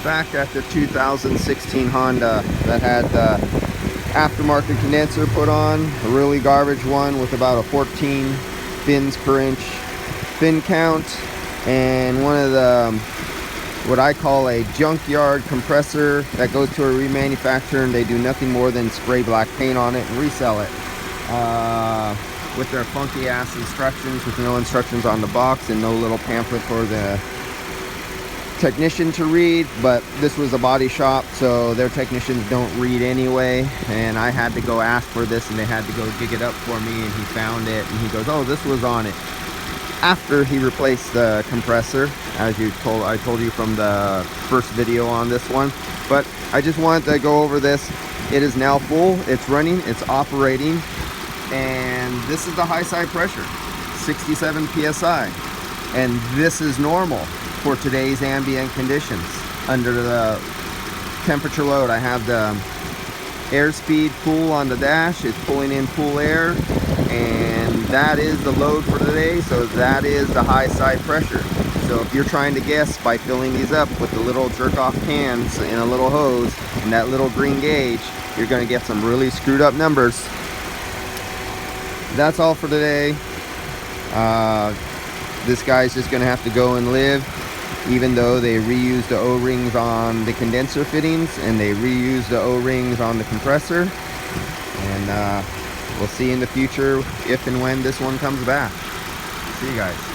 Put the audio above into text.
Back at the 2016 Honda that had the aftermarket condenser put on, a really garbage one with about a 14 fins per inch fin count, and one of the what I call a junkyard compressor that goes to a remanufacturer, and they do nothing more than spray black paint on it and resell it with their funky ass instructions, with no instructions on the box and no little pamphlet for the technician to read. But this was a body shop, so their technicians don't read anyway, and I had to go ask for this, and they had to go dig it up for me, and he found it, and he goes, oh, this was on it after he replaced the compressor, as I told you from the first video on this one. But I just wanted to go over this. It is now full, it's running, it's operating, and this is the high side pressure, 67 psi, and this is normal for today's ambient conditions. Under the temperature load, I have the airspeed cool on the dash. It's pulling in cool air, and that is the load for today, so that is the high side pressure. So if you're trying to guess by filling these up with the little jerk off cans in a little hose and that little green gauge, you're going to get some really screwed up numbers. That's all for today. This guy's just going to have to go and live, even though they reused the O-rings on the condenser fittings and they reused the O-rings on the compressor. And we'll see in the future if and when this one comes back. See you guys.